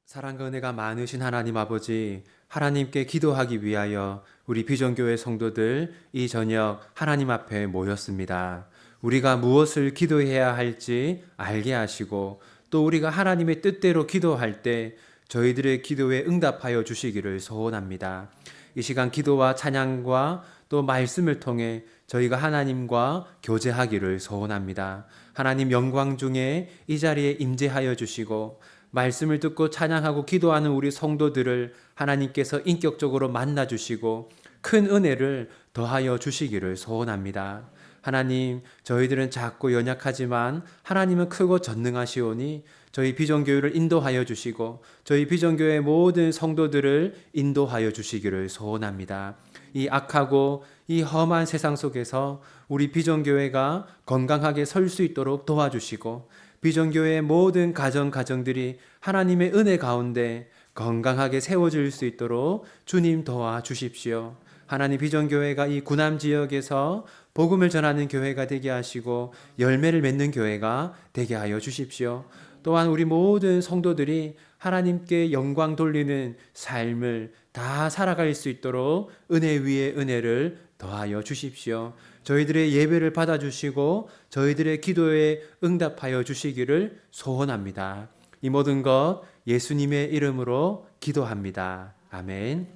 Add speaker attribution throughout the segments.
Speaker 1: 사랑과 은혜가 많으신 하나님 아버지, 하나님께 기도하기 위하여 우리 비전교회 성도들 이 저녁 하나님 앞에 모였습니다. 우리가 무엇을 기도해야 할지 알게 하시고 또 우리가 하나님의 뜻대로 기도할 때 저희들의 기도에 응답하여 주시기를 소원합니다. 이 시간 기도와 찬양과 또 말씀을 통해 저희가 하나님과 교제하기를 소원합니다. 하나님 영광 중에 이 자리에 임재하여 주시고 말씀을 듣고 찬양하고 기도하는 우리 성도들을 하나님께서 인격적으로 만나 주시고 큰 은혜를 더하여 주시기를 소원합니다. 하나님, 저희들은 작고 연약하지만 하나님은 크고 전능하시오니 저희 비전교회를 인도하여 주시고 저희 비전교회 모든 성도들을 인도하여 주시기를 소원합니다. 이 악하고 이 험한 세상 속에서 우리 비전교회가 건강하게 설 수 있도록 도와주시고 비전교회의 모든 가정들이 하나님의 은혜 가운데 건강하게 세워질 수 있도록 주님 도와주십시오. 하나님 비전교회가 이 구남 지역에서 복음을 전하는 교회가 되게 하시고 열매를 맺는 교회가 되게 하여 주십시오. 또한 우리 모든 성도들이 하나님께 영광 돌리는 삶을 다 살아갈 수 있도록 은혜 위에 은혜를 더하여 주십시오. 저희들의 예배를 받아주시고 저희들의 기도에 응답하여 주시기를 소원합니다. 이 모든 것 예수님의 이름으로 기도합니다. 아멘.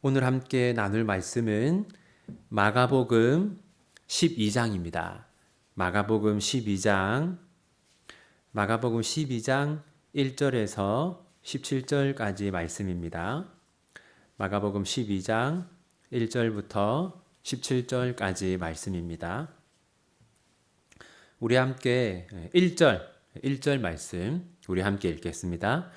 Speaker 1: 오늘 함께 나눌 말씀은 마가복음 12장입니다. 마가복음 12장 1절에서 17절까지 말씀입니다. 마가복음 12장 1절부터 17절까지 말씀입니다. 우리 함께 1절 말씀 우리 함께 읽겠습니다.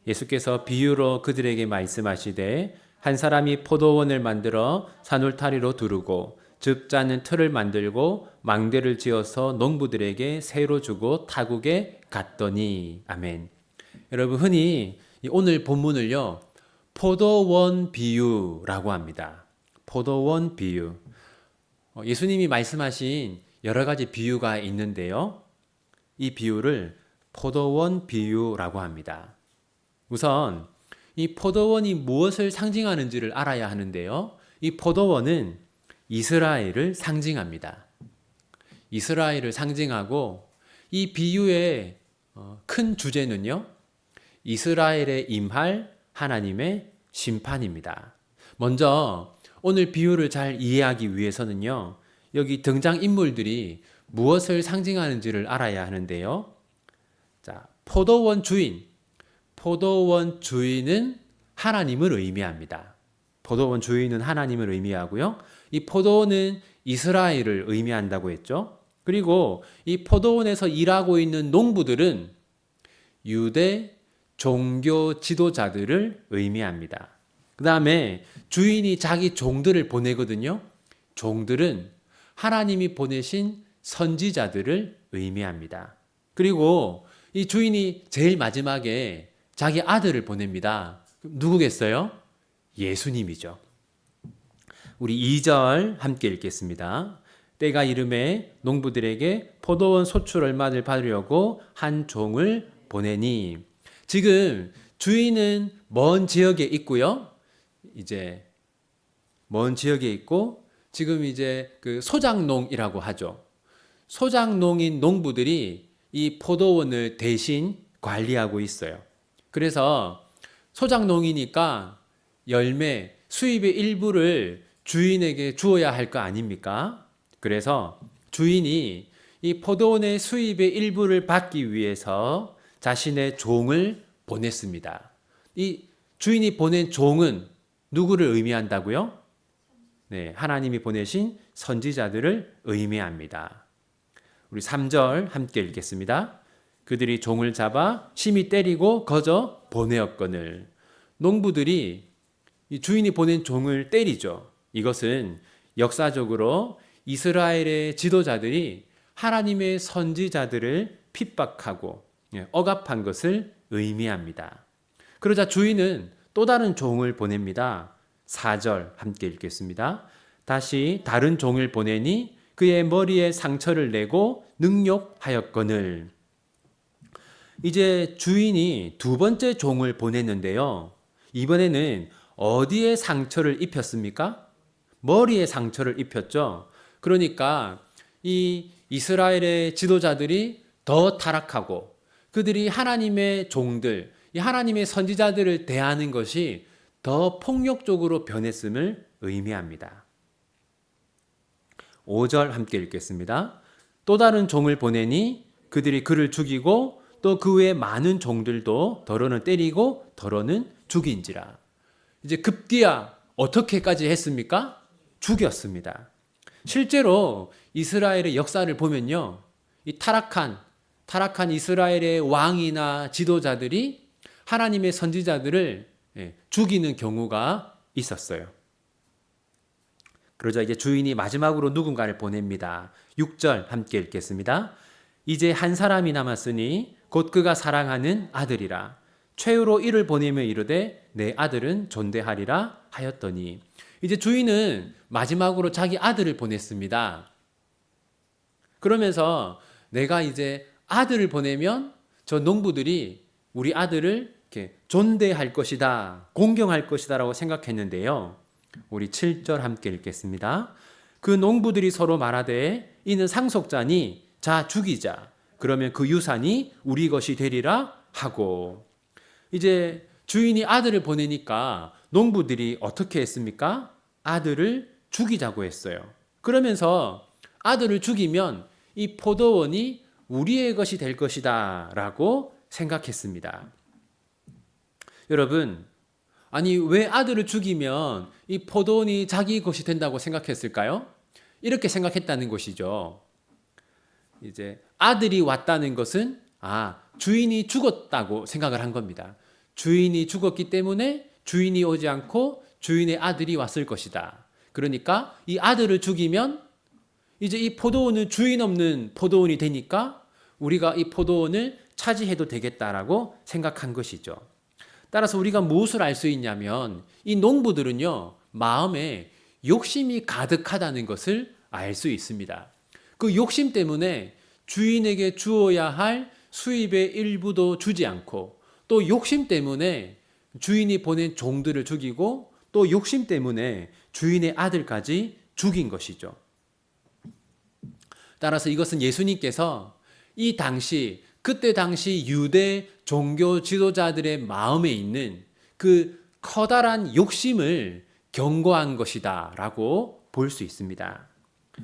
Speaker 1: 예수께서 비유로 그들에게 말씀하시되 한 사람이 포도원을 만들어 산울타리로 두르고 즙 짜는 틀을 만들고 망대를 지어서 농부들에게 새로 주고 타국에 갔더니. 아멘. 여러분, 흔히 오늘 본문을요 포도원 비유라고 합니다. 포도원 비유. 예수님이 말씀하신 여러 가지 비유가 있는데요, 이 비유를 포도원 비유라고 합니다. 우선 이 포도원이 무엇을 상징하는지를 알아야 하는데요, 이 포도원은 이스라엘을 상징합니다. 이스라엘을 상징하고 이 비유의 큰 주제는요, 이스라엘에 임할 하나님의 심판입니다. 먼저 오늘 비유를 잘 이해하기 위해서는요, 여기 등장인물들이 무엇을 상징하는지를 알아야 하는데요. 자, 포도원 주인은 하나님을 의미합니다. 포도원 주인은 하나님을 의미하고요. 이 포도원은 이스라엘을 의미한다고 했죠. 그리고 이 포도원에서 일하고 있는 농부들은 유대 종교 지도자들을 의미합니다. 그 다음에 주인이 자기 종들을 보내거든요. 종들은 하나님이 보내신 선지자들을 의미합니다. 그리고 이 주인이 제일 마지막에 자기 아들을 보냅니다. 누구겠어요? 예수님이죠. 우리 2절 함께 읽겠습니다. 때가 이름에 농부들에게 포도원 소출 얼마를 받으려고 한 종을 보내니. 지금 주인은 먼 지역에 있고요. 이제 먼 지역에 있고 지금 이제 그 소작농이라고 하죠. 소작농인 농부들이 이 포도원을 대신 관리하고 있어요. 그래서 소작농이니까 열매, 수입의 일부를 주인에게 주어야 할 거 아닙니까? 그래서 주인이 이 포도원의 수입의 일부를 받기 위해서 자신의 종을 보냈습니다. 이 주인이 보낸 종은 누구를 의미한다고요? 네, 하나님이 보내신 선지자들을 의미합니다. 우리 3절 함께 읽겠습니다. 그들이 종을 잡아 심히 때리고 거저 보내었거늘. 농부들이 이 주인이 보낸 종을 때리죠. 이것은 역사적으로 이스라엘의 지도자들이 하나님의 선지자들을 핍박하고 억압한 것을 의미합니다. 그러자 주인은 또 다른 종을 보냅니다. 4절 함께 읽겠습니다. 다시 다른 종을 보내니 그의 머리에 상처를 내고 능욕하였거늘. 이제 주인이 두 번째 종을 보냈는데요. 이번에는 어디에 상처를 입혔습니까? 머리에 상처를 입혔죠. 그러니까 이 이스라엘의 지도자들이 더 타락하고 그들이 하나님의 종들, 이 하나님의 선지자들을 대하는 것이 더 폭력적으로 변했음을 의미합니다. 5절 함께 읽겠습니다. 또 다른 종을 보내니 그들이 그를 죽이고 또 그 외에 많은 종들도 더러는 때리고 더러는 죽인지라. 이제 급기야 어떻게까지 했습니까? 죽였습니다. 실제로 이스라엘의 역사를 보면요. 이 타락한 이스라엘의 왕이나 지도자들이 하나님의 선지자들을 죽이는 경우가 있었어요. 그러자 이제 주인이 마지막으로 누군가를 보냅니다. 6절 함께 읽겠습니다. 이제 한 사람이 남았으니 곧 그가 사랑하는 아들이라. 최후로 이를 보내며 이르되 내 아들은 존대하리라 하였더니 이제 주인은 마지막으로 자기 아들을 보냈습니다. 그러면서 내가 이제 아들을 보내면 저 농부들이 우리 아들을 이렇게 존대할 것이다, 공경할 것이다 라고 생각했는데요. 우리 7절 함께 읽겠습니다. 그 농부들이 서로 말하되 이는 상속자니 자 죽이자. 그러면 그 유산이 우리 것이 되리라 하고 이제 주인이 아들을 보내니까 농부들이 어떻게 했습니까? 아들을 죽이자고 했어요. 그러면서 아들을 죽이면 이 포도원이 우리의 것이 될 것이다 라고 생각했습니다. 여러분, 아니 왜 아들을 죽이면 이 포도원이 자기 것이 된다고 생각했을까요? 이렇게 생각했다는 것이죠. 이제 아들이 왔다는 것은 주인이 죽었다고 생각을 한 겁니다. 주인이 죽었기 때문에 주인이 오지 않고 주인의 아들이 왔을 것이다. 그러니까 이 아들을 죽이면 이제 이 포도원은 주인 없는 포도원이 되니까 우리가 이 포도원을 차지해도 되겠다라고 생각한 것이죠. 따라서 우리가 무엇을 알 수 있냐면 이 농부들은요, 마음에 욕심이 가득하다는 것을 알 수 있습니다. 그 욕심 때문에 주인에게 주어야 할 수입의 일부도 주지 않고 또 욕심 때문에 주인이 보낸 종들을 죽이고 또 욕심 때문에 주인의 아들까지 죽인 것이죠. 따라서 이것은 예수님께서 이 당시 그때 당시 유대 종교 지도자들의 마음에 있는 그 커다란 욕심을 경고한 것이다 라고 볼 수 있습니다.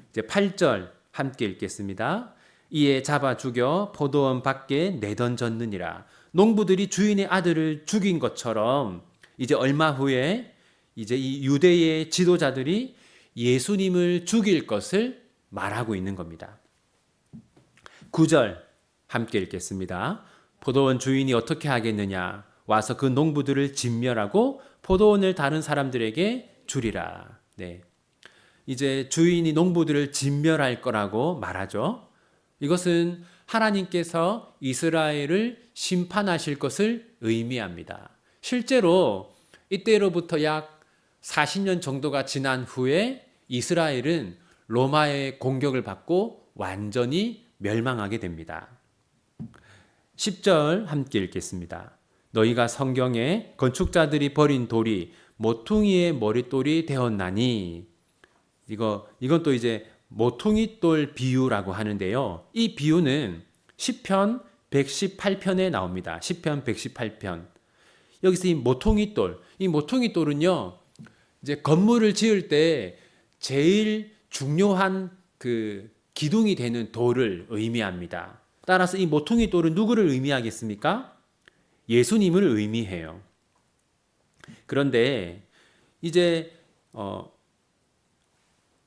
Speaker 1: 이제 8절 함께 읽겠습니다. 이에 잡아 죽여 포도원 밖에 내던졌느니라. 농부들이 주인의 아들을 죽인 것처럼 이제 얼마 후에 이제 이 유대의 지도자들이 예수님을 죽일 것을 말하고 있는 겁니다. 9절 함께 읽겠습니다. 포도원 주인이 어떻게 하겠느냐? 와서 그 농부들을 진멸하고 포도원을 다른 사람들에게 주리라. 네. 이제 주인이 농부들을 진멸할 거라고 말하죠. 이것은 하나님께서 이스라엘을 심판하실 것을 의미합니다. 실제로 이때로부터 약 40년 정도가 지난 후에 이스라엘은 로마의 공격을 받고 완전히 멸망하게 됩니다. 10절 함께 읽겠습니다. 너희가 성경에 건축자들이 버린 돌이 모퉁이의 머릿돌이 되었나니 이건 또 이제 모퉁이돌 비유라고 하는데요. 이 비유는 시편 118편에 나옵니다. 시편 118편. 여기서 이 모퉁이돌은요. 이제 건물을 지을 때 제일 중요한 그 기둥이 되는 돌을 의미합니다. 따라서 이 모퉁이돌은 누구를 의미하겠습니까? 예수님을 의미해요. 그런데 이제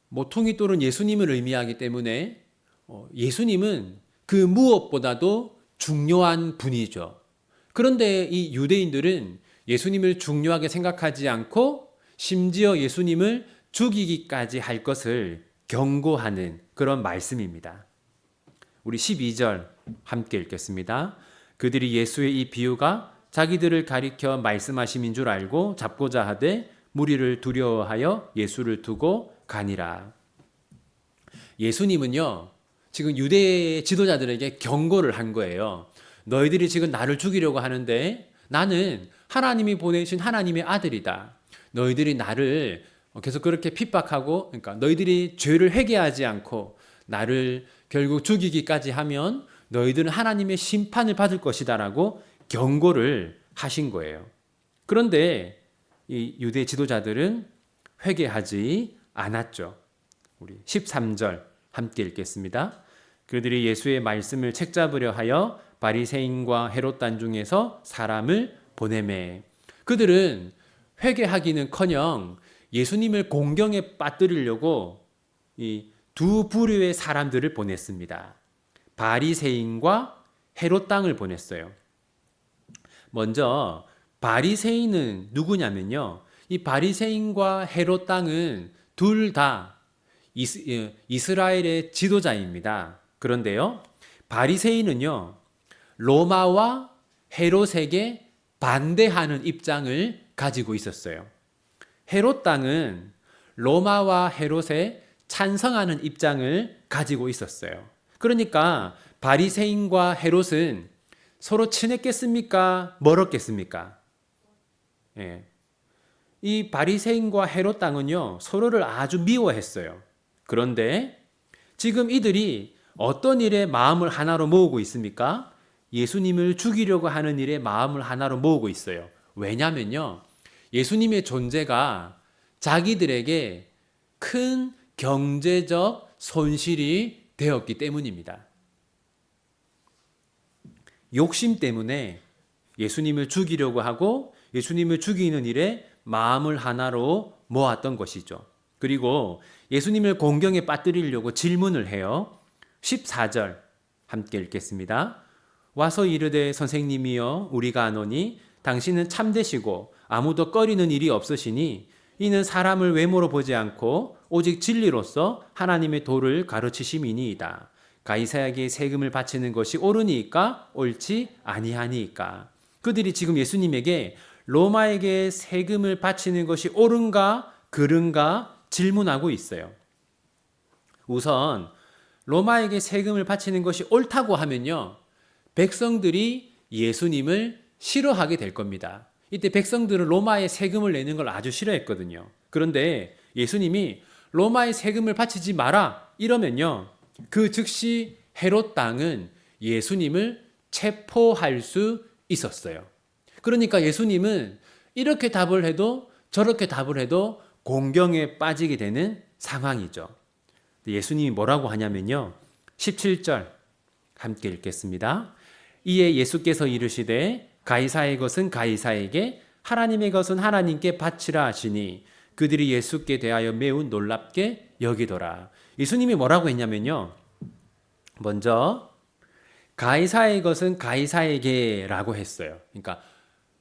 Speaker 1: 모퉁이돌은 예수님을 의미하기 때문에 예수님은 그 무엇보다도 중요한 분이죠. 그런데 이 유대인들은 예수님을 중요하게 생각하지 않고 심지어 예수님을 죽이기까지 할 것을 경고하는 그런 말씀입니다. 우리 12절 함께 읽겠습니다. 그들이 예수의 이 비유가 자기들을 가리켜 말씀하심인 줄 알고 잡고자 하되 무리를 두려워하여 예수를 두고 가니라. 예수님은요, 지금 유대의 지도자들에게 경고를 한 거예요. 너희들이 지금 나를 죽이려고 하는데 나는 하나님이 보내신 하나님의 아들이다. 너희들이 나를 계속 그렇게 핍박하고, 그러니까 너희들이 죄를 회개하지 않고 나를 결국 죽이기까지 하면 너희들은 하나님의 심판을 받을 것이다라고 경고를 하신 거예요. 그런데 이 유대 지도자들은 회개하지 않았죠. 우리 13절 함께 읽겠습니다. 그들이 예수의 말씀을 책잡으려 하여 바리새인과 헤롯단 중에서 사람을 보내매. 그들은 회개하기는커녕 예수님을 공경에 빠뜨리려고 이 두 부류의 사람들을 보냈습니다. 바리새인과 헤롯 땅을 보냈어요. 먼저 바리새인은 누구냐면요. 이 바리새인과 헤롯 땅은 둘 다 이스라엘의 지도자입니다. 그런데요, 바리새인은요, 로마와 헤롯에게 반대하는 입장을 가지고 있었어요. 헤롯 땅은 로마와 헤롯에 찬성하는 입장을 가지고 있었어요. 그러니까 바리새인과 헤롯은 서로 친했겠습니까? 멀었겠습니까? 예. 이 바리새인과 헤롯 땅은요, 서로를 아주 미워했어요. 그런데 지금 이들이 어떤 일에 마음을 하나로 모으고 있습니까? 예수님을 죽이려고 하는 일에 마음을 하나로 모으고 있어요. 왜냐면요, 예수님의 존재가 자기들에게 큰 경제적 손실이 되었기 때문입니다. 욕심 때문에 예수님을 죽이려고 하고 예수님을 죽이는 일에 마음을 하나로 모았던 것이죠. 그리고 예수님을 공경에 빠뜨리려고 질문을 해요. 14절 함께 읽겠습니다. 와서 이르되 선생님이여 우리가 아노니 당신은 참되시고 아무도 꺼리는 일이 없으시니 이는 사람을 외모로 보지 않고 오직 진리로서 하나님의 도를 가르치심이니이다. 가이사에게 세금을 바치는 것이 옳으니까 옳지 아니하니까. 그들이 지금 예수님에게 로마에게 세금을 바치는 것이 옳은가 그른가 질문하고 있어요. 우선 로마에게 세금을 바치는 것이 옳다고 하면요, 백성들이 예수님을 싫어하게 될 겁니다. 이때 백성들은 로마에 세금을 내는 걸 아주 싫어했거든요. 그런데 예수님이 로마에 세금을 바치지 마라 이러면요, 그 즉시 헤롯 땅은 예수님을 체포할 수 있었어요. 그러니까 예수님은 이렇게 답을 해도 저렇게 답을 해도 공경에 빠지게 되는 상황이죠. 예수님이 뭐라고 하냐면요, 17절 함께 읽겠습니다. 이에 예수께서 이르시되 가이사의 것은 가이사에게 하나님의 것은 하나님께 바치라 하시니 그들이 예수께 대하여 매우 놀랍게 여기더라. 예수님이 뭐라고 했냐면요, 먼저 가이사의 것은 가이사에게 라고 했어요. 그러니까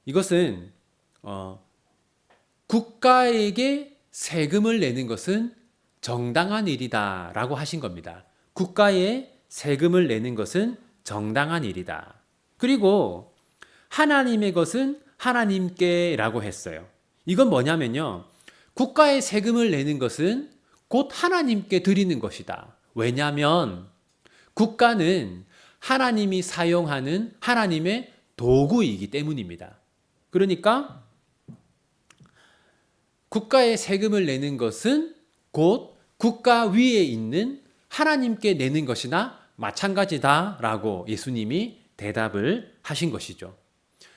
Speaker 1: 이것은 국가에게 세금을 내는 것은 정당한 일이다 라고 하신 겁니다. 국가에 세금을 내는 것은 정당한 일이다. 그리고 하나님의 것은 하나님께 라고 했어요. 이건 뭐냐면요, 국가에 세금을 내는 것은 곧 하나님께 드리는 것이다. 왜냐하면 국가는 하나님이 사용하는 하나님의 도구이기 때문입니다. 그러니까 국가에 세금을 내는 것은 곧 국가 위에 있는 하나님께 내는 것이나 마찬가지다라고 예수님이 대답을 하신 것이죠.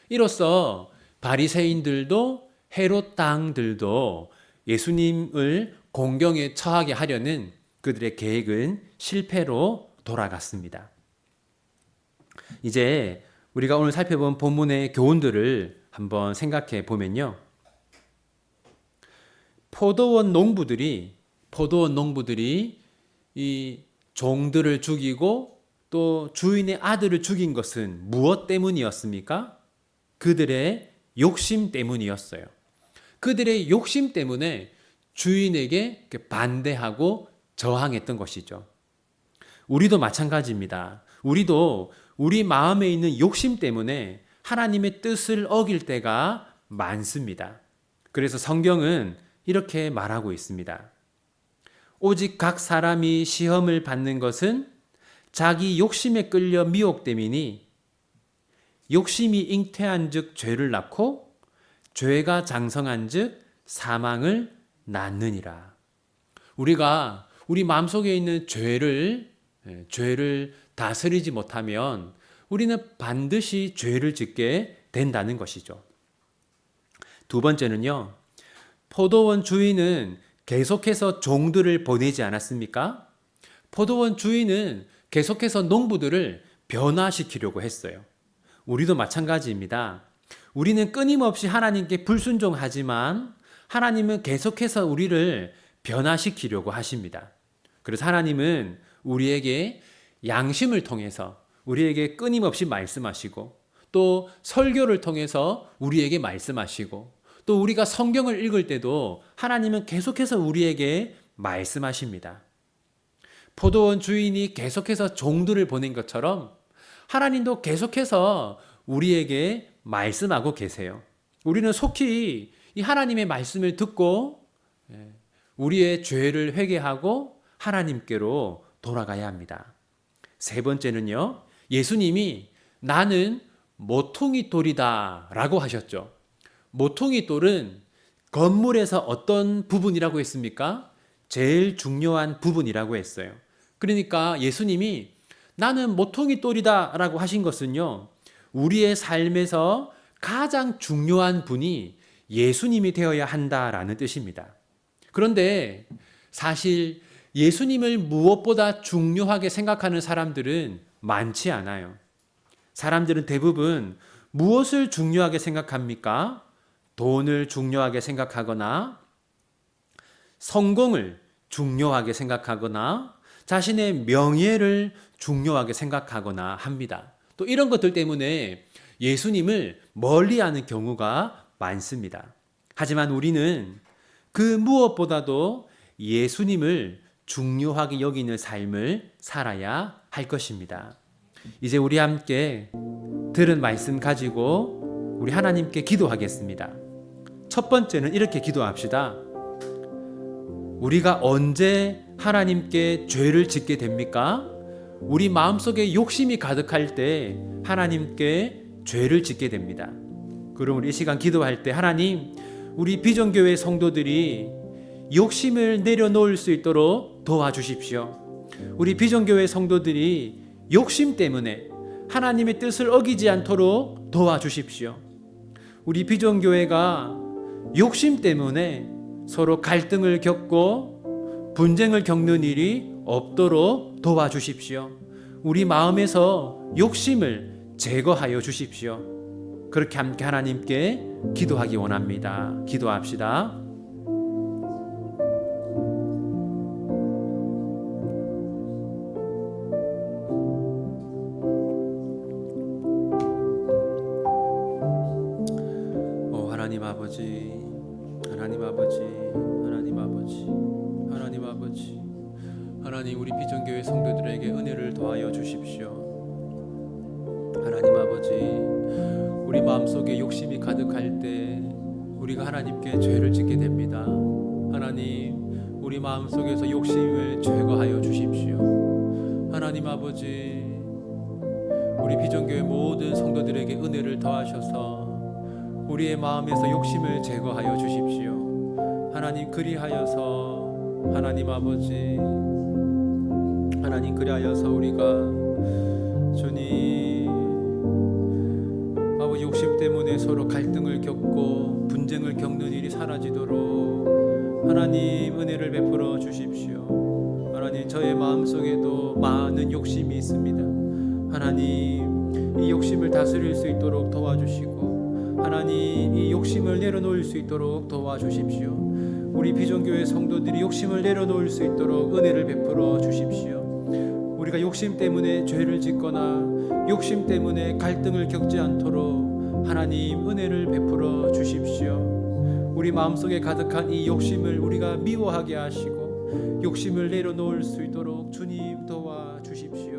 Speaker 1: 이로써 바리새인들도 헤롯 당들도 예수님을 공경에 처하게 하려는 그들의 계획은 실패로 돌아갔습니다. 이제 우리가 오늘 살펴본 본문의 교훈들을 한번 생각해 보면요, 포도원 농부들이 이 종들을 죽이고 또 주인의 아들을 죽인 것은 무엇 때문이었습니까? 그들의 욕심 때문이었어요. 그들의 욕심 때문에 주인에게 반대하고 저항했던 것이죠. 우리도 마찬가지입니다. 우리도 우리 마음에 있는 욕심 때문에 하나님의 뜻을 어길 때가 많습니다. 그래서 성경은 이렇게 말하고 있습니다. 오직 각 사람이 시험을 받는 것은 자기 욕심에 끌려 미혹됨이니 욕심이 잉태한즉 죄를 낳고 죄가 장성한즉 사망을 낳느니라. 우리가 우리 마음속에 있는 죄를 다스리지 못하면 우리는 반드시 죄를 짓게 된다는 것이죠. 두 번째는요, 포도원 주인은 계속해서 종들을 보내지 않았습니까? 포도원 주인은 계속해서 농부들을 변화시키려고 했어요. 우리도 마찬가지입니다. 우리는 끊임없이 하나님께 불순종하지만 하나님은 계속해서 우리를 변화시키려고 하십니다. 그래서 하나님은 우리에게 양심을 통해서 우리에게 끊임없이 말씀하시고, 또 설교를 통해서 우리에게 말씀하시고, 또 우리가 성경을 읽을 때도 하나님은 계속해서 우리에게 말씀하십니다. 포도원 주인이 계속해서 종들을 보낸 것처럼 하나님도 계속해서 우리에게 말씀하고 계세요. 우리는 속히 이 하나님의 말씀을 듣고 우리의 죄를 회개하고 하나님께로 돌아가야 합니다. 세 번째는요, 예수님이 나는 모퉁이 돌이다 라고 하셨죠. 모퉁이 돌은 건물에서 어떤 부분이라고 했습니까? 제일 중요한 부분이라고 했어요. 그러니까 예수님이 나는 모퉁이 돌이다 라고 하신 것은요, 우리의 삶에서 가장 중요한 분이 예수님이 되어야 한다라는 뜻입니다. 그런데 사실 예수님을 무엇보다 중요하게 생각하는 사람들은 많지 않아요. 사람들은 대부분 무엇을 중요하게 생각합니까? 돈을 중요하게 생각하거나, 성공을 중요하게 생각하거나, 자신의 명예를 중요하게 생각하거나 합니다. 또 이런 것들 때문에 예수님을 멀리하는 경우가 많습니다. 하지만 우리는 그 무엇보다도 예수님을 중요하게 여기는 삶을 살아야 할 것입니다. 이제 우리 함께 들은 말씀 가지고 우리 하나님께 기도하겠습니다. 첫 번째는 이렇게 기도합시다. 우리가 언제 하나님께 죄를 짓게 됩니까? 우리 마음속에 욕심이 가득할 때 하나님께 죄를 짓게 됩니다. 그럼 우리 이 시간 기도할 때, 하나님, 우리 비전교회 성도들이 욕심을 내려놓을 수 있도록 도와주십시오. 우리 비전교회 성도들이 욕심 때문에 하나님의 뜻을 어기지 않도록 도와주십시오. 우리 비전교회가 욕심 때문에 서로 갈등을 겪고 분쟁을 겪는 일이 없도록 도와주십시오. 우리 마음에서 욕심을 제거하여 주십시오. 그렇게 함께 하나님께 기도하기 원합니다. 기도합시다. 하나님 아버지, 하나님 아버지, 하나님 아버지, 하나님 아버지, 하나님, 우리 비전교회 성도들에게 은혜를 더하여 주십시오. 하나님 아버지, 우리 마음속에 욕심이 가득할 때 우리가 하나님께 죄를 짓게 됩니다. 하나님, 우리 마음속에서 욕심을 제거하여 주십시오. 하나님 아버지, 우리 비전교회 모든 성도들에게 은혜를 더하셔서 우리의 마음에서 욕심을 제거하여 주십시오. 하나님, 그리하여서 하나님 아버지, 하나님, 그리하여서 우리가 주님 아버지, 욕심 때문에 서로 갈등을 겪고 분쟁을 겪는 일이 사라지도록 하나님 은혜를 베풀어 주십시오. 하나님, 저의 마음속에도 많은 욕심이 있습니다. 하나님, 이 욕심을 다스릴 수 있도록 도와주시고, 하나님, 이 욕심을 내려놓을 수 있도록 도와주십시오. 우리 비전교회 성도들이 욕심을 내려놓을 수 있도록 은혜를 베풀어 주십시오. 우리가 욕심 때문에 죄를 짓거나 욕심 때문에 갈등을 겪지 않도록 하나님 은혜를 베풀어 주십시오. 우리 마음속에 가득한 이 욕심을 우리가 미워하게 하시고 욕심을 내려놓을 수 있도록 주님 도와주십시오.